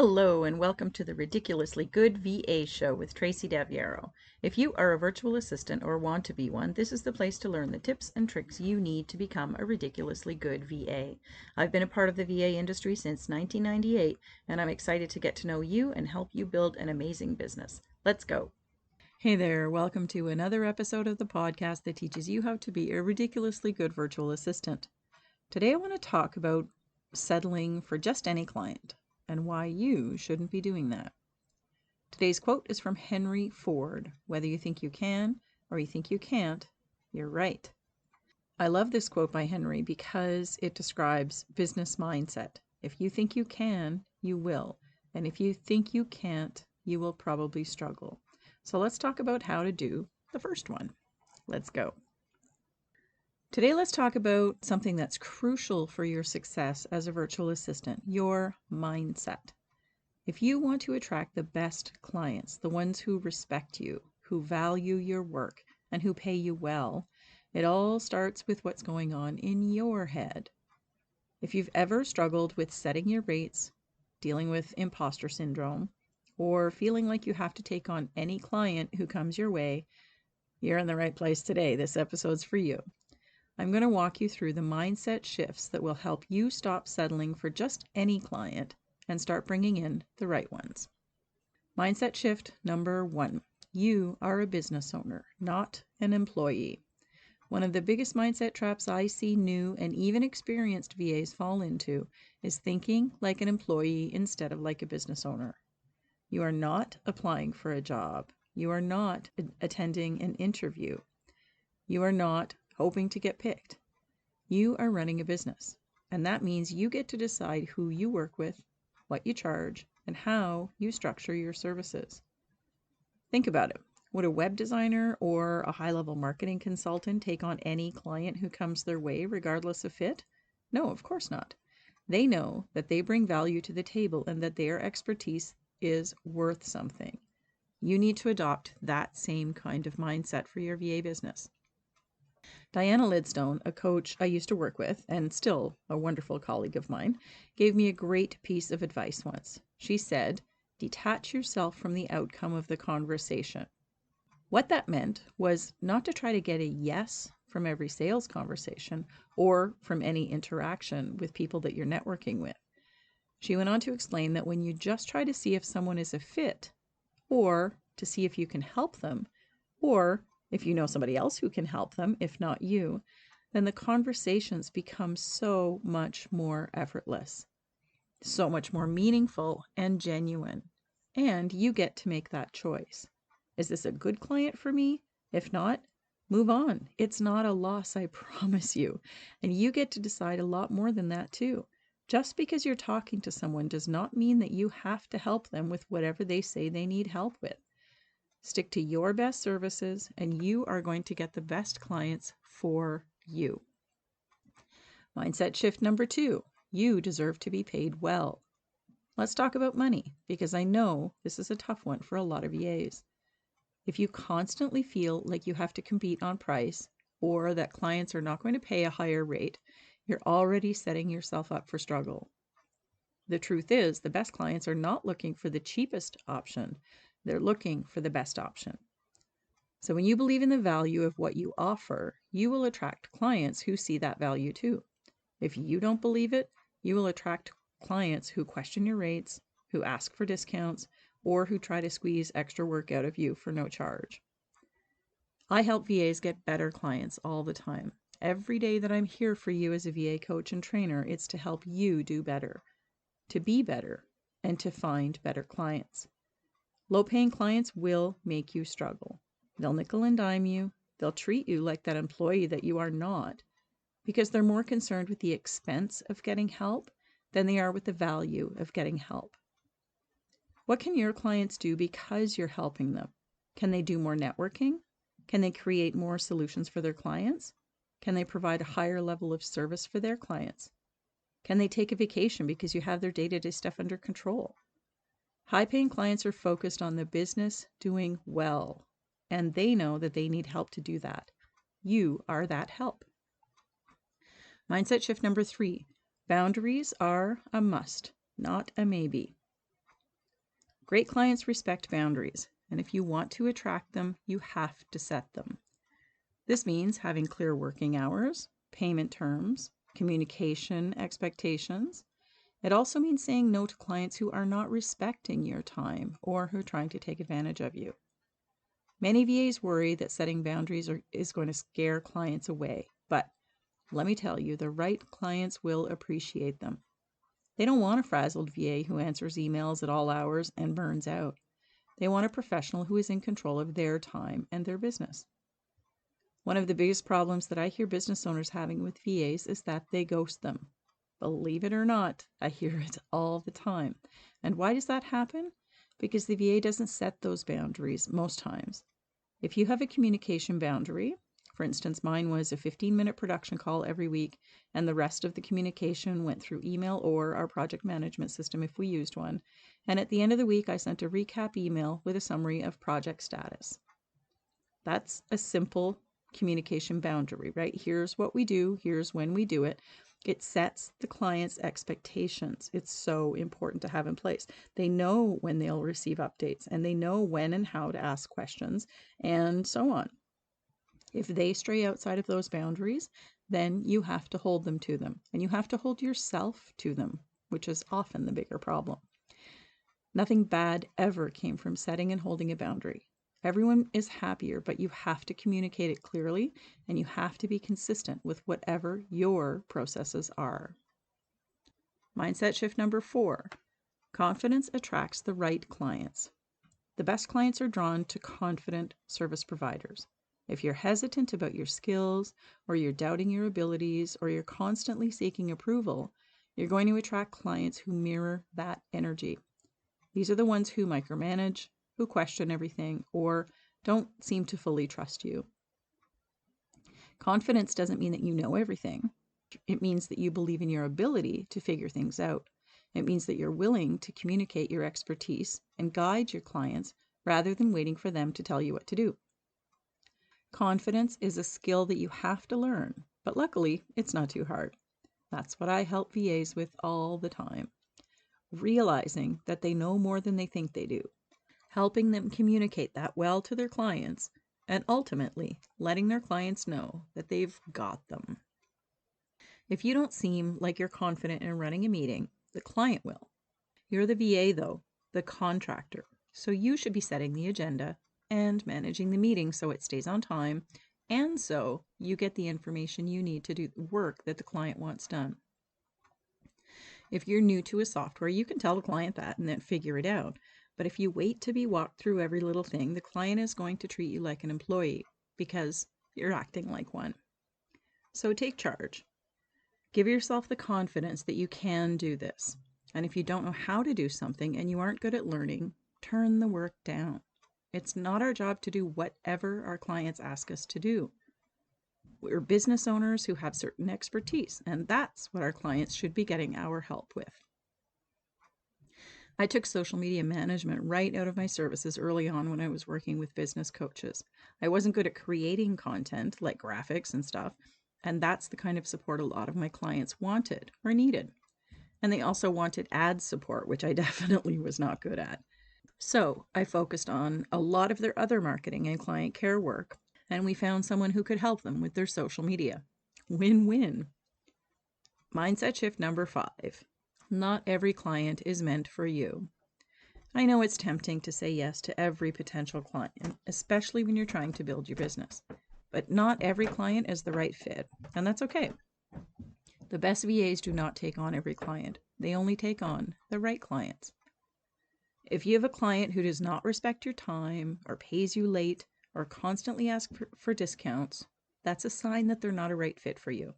Hello and welcome to the Ridiculously Good VA Show with Tracy Daviero. If you are a virtual assistant or want to be one, this is the place to learn the tips and tricks you need to become a ridiculously good VA. I've been a part of the VA industry since 1998, and I'm excited to get to know you and help you build an amazing business. Let's go. Hey there, welcome to another episode of the podcast that teaches you how to be a ridiculously good virtual assistant. Today I want to talk about settling for just any client and why you shouldn't be doing that. Today's quote is from Henry Ford. Whether you think you can or you think you can't, you're right. I love this quote by Henry because it describes business mindset. If you think you can, you will. And if you think you can't, you will probably struggle. So let's talk about how to do the first one. Let's go. Today, let's talk about something that's crucial for your success as a virtual assistant, your mindset. If you want to attract the best clients, the ones who respect you, who value your work, and who pay you well, it all starts with what's going on in your head. If you've ever struggled with setting your rates, dealing with imposter syndrome, or feeling like you have to take on any client who comes your way, you're in the right place today. This episode's for you. I'm going to walk you through the mindset shifts that will help you stop settling for just any client and start bringing in the right ones. Mindset shift number 1. You are a business owner, not an employee. One of the biggest mindset traps I see new and even experienced VAs fall into is thinking like an employee instead of like a business owner. You are not applying for a job. You are not attending an interview. You are not hoping to get picked. You are running a business, and that means you get to decide who you work with, what you charge, and how you structure your services. Think about it. Would a web designer or a high-level marketing consultant take on any client who comes their way regardless of fit? No, of course not. They know that they bring value to the table and that their expertise is worth something. You need to adopt that same kind of mindset for your VA business. Diana Lidstone, a coach I used to work with and still a wonderful colleague of mine, gave me a great piece of advice once. She said, detach yourself from the outcome of the conversation. What that meant was not to try to get a yes from every sales conversation or from any interaction with people that you're networking with. She went on to explain that when you just try to see if someone is a fit, or to see if you can help them, or if you know somebody else who can help them, if not you, then the conversations become so much more effortless, so much more meaningful and genuine. And you get to make that choice. Is this a good client for me? If not, move on. It's not a loss, I promise you. And you get to decide a lot more than that too. Just because you're talking to someone does not mean that you have to help them with whatever they say they need help with. Stick to your best services, and you are going to get the best clients for you. Mindset shift number 2. You deserve to be paid well. Let's talk about money, because I know this is a tough one for a lot of VAs. If you constantly feel like you have to compete on price, or that clients are not going to pay a higher rate, you're already setting yourself up for struggle. The truth is, the best clients are not looking for the cheapest option. They're looking for the best option. So when you believe in the value of what you offer, you will attract clients who see that value too. If you don't believe it, you will attract clients who question your rates, who ask for discounts, or who try to squeeze extra work out of you for no charge. I help VAs get better clients all the time. Every day that I'm here for you as a VA coach and trainer, it's to help you do better, to be better, and to find better clients. Low-paying clients will make you struggle. They'll nickel and dime you. They'll treat you like that employee that you are not, because they're more concerned with the expense of getting help than they are with the value of getting help. What can your clients do because you're helping them? Can they do more networking? Can they create more solutions for their clients? Can they provide a higher level of service for their clients? Can they take a vacation because you have their day-to-day stuff under control? High-paying clients are focused on the business doing well, and they know that they need help to do that. You are that help. Mindset shift number 3. Boundaries are a must, not a maybe. Great clients respect boundaries, and if you want to attract them, you have to set them. This means having clear working hours, payment terms, communication expectations. It also means saying no to clients who are not respecting your time or who are trying to take advantage of you. Many VAs worry that setting boundaries is going to scare clients away, but let me tell you, the right clients will appreciate them. They don't want a frazzled VA who answers emails at all hours and burns out. They want a professional who is in control of their time and their business. One of the biggest problems that I hear business owners having with VAs is that they ghost them. Believe it or not, I hear it all the time. And why does that happen? Because the VA doesn't set those boundaries most times. If you have a communication boundary, for instance, mine was a 15-minute production call every week, and the rest of the communication went through email or our project management system if we used one. And at the end of the week, I sent a recap email with a summary of project status. That's a simple communication boundary, right? Here's what we do, here's when we do it. It sets the client's expectations. It's so important to have in place. They know when they'll receive updates, and they know when and how to ask questions, and so on. If they stray outside of those boundaries, then you have to hold them to them, and you have to hold yourself to them, which is often the bigger problem. Nothing bad ever came from setting and holding a boundary. Everyone is happier, but you have to communicate it clearly, and you have to be consistent with whatever your processes are. Mindset shift number 4. Confidence attracts the right clients. The best clients are drawn to confident service providers. If you're hesitant about your skills, or you're doubting your abilities, or you're constantly seeking approval, you're going to attract clients who mirror that energy. These are the ones who micromanage, who question everything, or don't seem to fully trust you. Confidence doesn't mean that you know everything. It means that you believe in your ability to figure things out. It means that you're willing to communicate your expertise and guide your clients rather than waiting for them to tell you what to do. Confidence is a skill that you have to learn, but luckily, it's not too hard. That's what I help VAs with all the time. Realizing that they know more than they think they do, helping them communicate that well to their clients, and ultimately letting their clients know that they've got them. If you don't seem like you're confident in running a meeting, the client will. You're the VA, though, the contractor, so you should be setting the agenda and managing the meeting so it stays on time, and so you get the information you need to do the work that the client wants done. If you're new to a software, you can tell the client that and then figure it out. But if you wait to be walked through every little thing, the client is going to treat you like an employee because you're acting like one. So take charge. Give yourself the confidence that you can do this. And if you don't know how to do something and you aren't good at learning, turn the work down. It's not our job to do whatever our clients ask us to do. We're business owners who have certain expertise, and that's what our clients should be getting our help with. I took social media management right out of my services early on when I was working with business coaches. I wasn't good at creating content like graphics and stuff, and that's the kind of support a lot of my clients wanted or needed. And they also wanted ad support, which I definitely was not good at. So I focused on a lot of their other marketing and client care work, and we found someone who could help them with their social media. Win-win. Mindset shift number 5. Not every client is meant for you. I know it's tempting to say yes to every potential client, especially when you're trying to build your business. But not every client is the right fit, and that's okay. The best VAs do not take on every client. They only take on the right clients. If you have a client who does not respect your time or pays you late or constantly asks for discounts, that's a sign that they're not a right fit for you.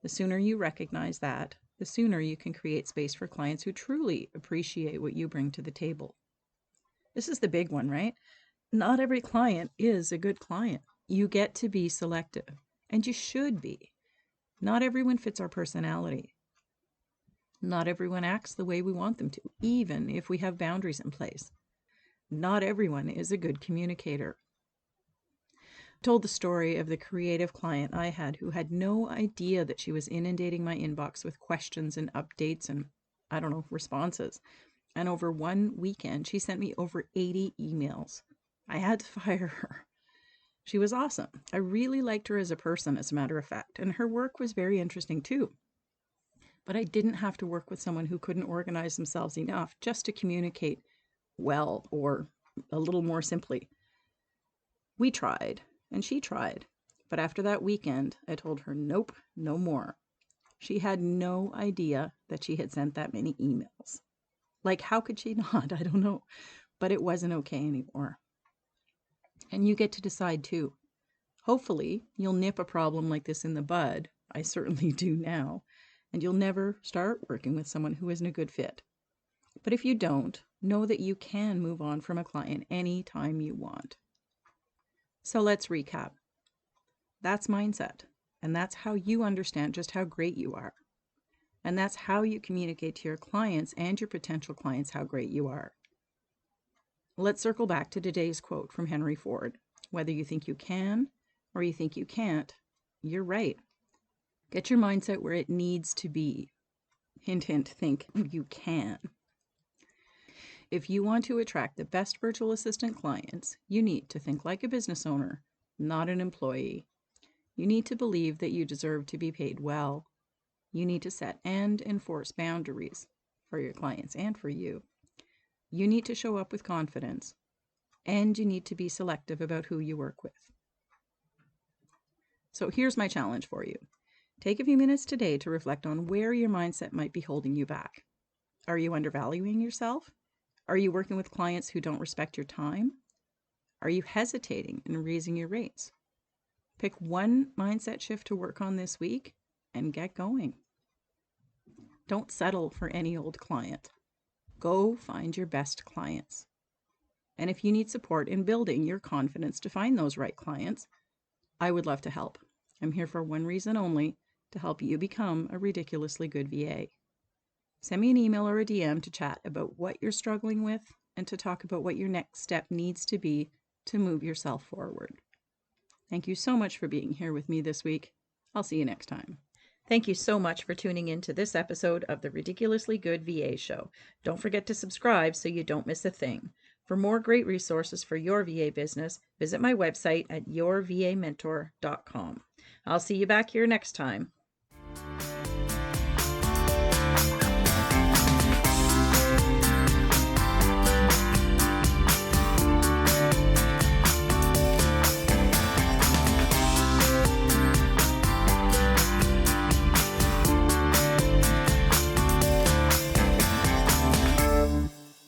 The sooner you recognize that, the sooner you can create space for clients who truly appreciate what you bring to the table. This is the big one, right? Not every client is a good client. You get to be selective, and you should be. Not everyone fits our personality. Not everyone acts the way we want them to, even if we have boundaries in place. Not everyone is a good communicator. I told the story of the creative client I had who had no idea that she was inundating my inbox with questions and updates and, responses. And over one weekend, she sent me over 80 emails. I had to fire her. She was awesome. I really liked her as a person, as a matter of fact, and her work was very interesting too. But I didn't have to work with someone who couldn't organize themselves enough just to communicate well, or a little more simply. We tried, and she tried. But after that weekend, I told her, nope, no more. She had no idea that she had sent that many emails. Like, how could she not? I don't know. But it wasn't okay anymore. And you get to decide too. Hopefully, you'll nip a problem like this in the bud. I certainly do now. And you'll never start working with someone who isn't a good fit. But if you don't, know that you can move on from a client anytime you want. So let's recap. That's mindset. And that's how you understand just how great you are. And that's how you communicate to your clients and your potential clients how great you are. Let's circle back to today's quote from Henry Ford. Whether you think you can or you think you can't, you're right. Get your mindset where it needs to be. Hint, hint, think you can. If you want to attract the best virtual assistant clients, you need to think like a business owner, not an employee. You need to believe that you deserve to be paid well. You need to set and enforce boundaries for your clients and for you. You need to show up with confidence, and you need to be selective about who you work with. So here's my challenge for you. Take a few minutes today to reflect on where your mindset might be holding you back. Are you undervaluing yourself? Are you working with clients who don't respect your time? Are you hesitating in raising your rates? Pick one mindset shift to work on this week and get going. Don't settle for any old client. Go find your best clients. And if you need support in building your confidence to find those right clients, I would love to help. I'm here for one reason only, to help you become a ridiculously good VA. Send me an email or a DM to chat about what you're struggling with and to talk about what your next step needs to be to move yourself forward. Thank you so much for being here with me this week. I'll see you next time. Thank you so much for tuning in to this episode of the Ridiculously Good VA Show. Don't forget to subscribe so you don't miss a thing. For more great resources for your VA business, visit my website at yourvamentor.com. I'll see you back here next time.